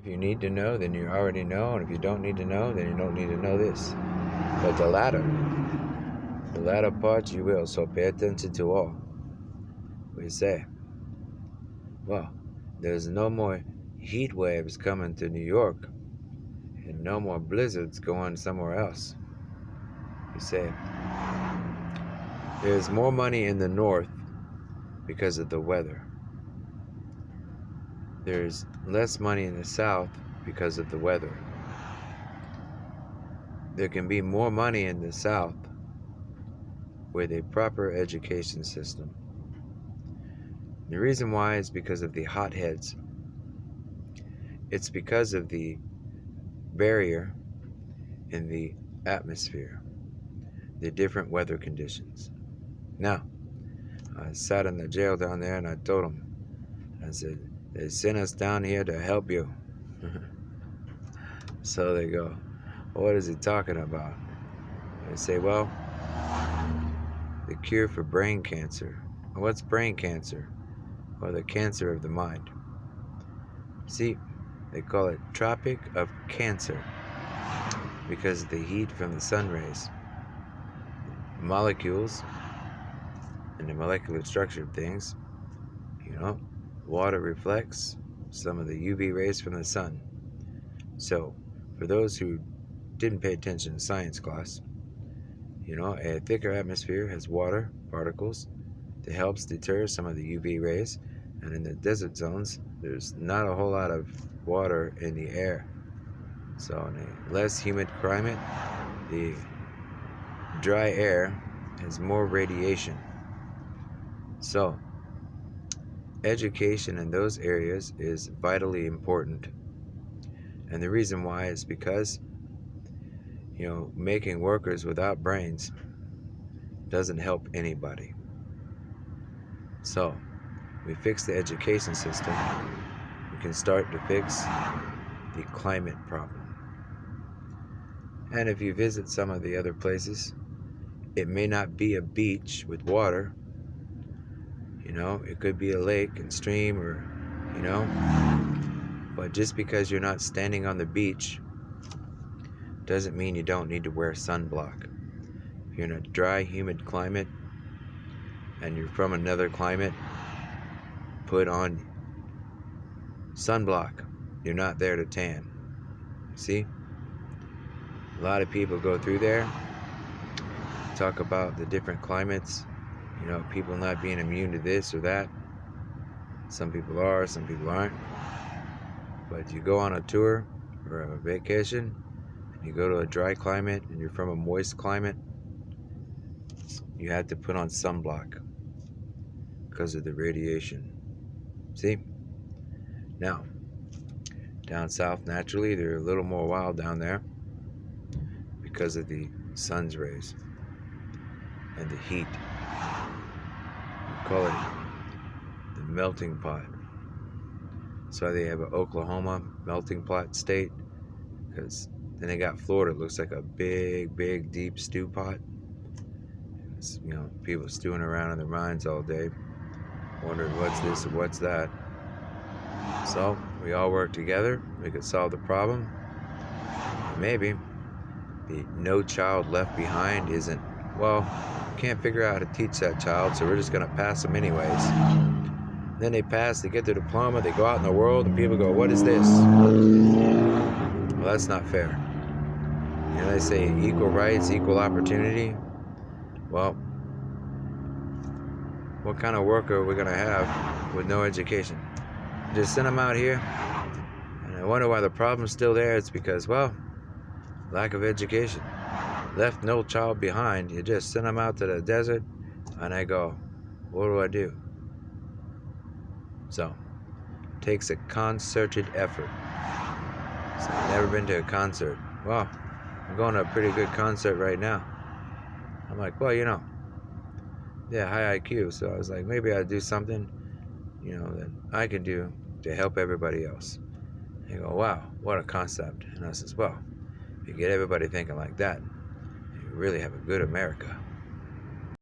If you need to know, then you already know, and if you don't need to know, then you don't need to know this. But the latter part you will, so pay attention to all. We say, well, there's no more heat waves coming to New York, and no more blizzards going somewhere else. We say, there's more money in the north because of the weather. There's less money in the south because of the weather. There can be more money in the south with a proper education system. The reason why is because of the hotheads. It's because of the barrier in the atmosphere, the different weather conditions. Now, I sat in the jail down there and I told them, I said, they sent us down here to help you. So they go, what is he talking about? I say, well, the cure for brain cancer. What's brain cancer? Well, the cancer of the mind. See, they call it Tropic of Cancer because of the heat from the sun rays. Molecules and the molecular structure of things, water reflects some of the UV rays from the sun. So, for those who didn't pay attention in science class, a thicker atmosphere has water particles that helps deter some of the UV rays, and in the desert zones, there's not a whole lot of water in the air. So in a less humid climate, the dry air has more radiation. So education in those areas is vitally important. And the reason why is because, making workers without brains doesn't help anybody. So, we fix the education system, we can start to fix the climate problem. And if you visit some of the other places, it may not be a beach with water, it could be a lake and stream or, but just because you're not standing on the beach doesn't mean you don't need to wear sunblock. If you're in a dry, humid climate and you're from another climate, put on sunblock. You're not there to tan. See? A lot of people go through there, talk about the different climates, people not being immune to this or that. Some people are, some people aren't. But you go on a tour or a vacation, and you go to a dry climate and you're from a moist climate, you have to put on sunblock because of the radiation. See? Now, down south, naturally, they're a little more wild down there because of the sun's rays and the heat. We call it the melting pot. So they have an Oklahoma melting pot state, because then they got Florida. It looks like a big, big, deep stew pot. It's, people stewing around in their minds all day, wondering what's this or what's that. So we all work together. We could solve the problem. Maybe the No Child Left Behind isn't, well, can't figure out how to teach that child, so we're just going to pass them anyways. Then they pass, they get their diploma, they go out in the world, and people go, what is this? Well, that's not fair. They say equal rights, equal opportunity. Well, what kind of worker are we going to have with no education? Just send them out here, and I wonder why the problem's still there. It's because, well, lack of education. Left no child behind. You just send them out to the desert, and I go, what do I do? So, it takes a concerted effort. So, I've never been to a concert. Well, I'm going to a pretty good concert right now. I'm like, well, yeah, high IQ. So I was like, maybe I'll do something, that I can do to help everybody else. They go, wow, what a concept. And I says, well, if you get everybody thinking like that, you really have a good America.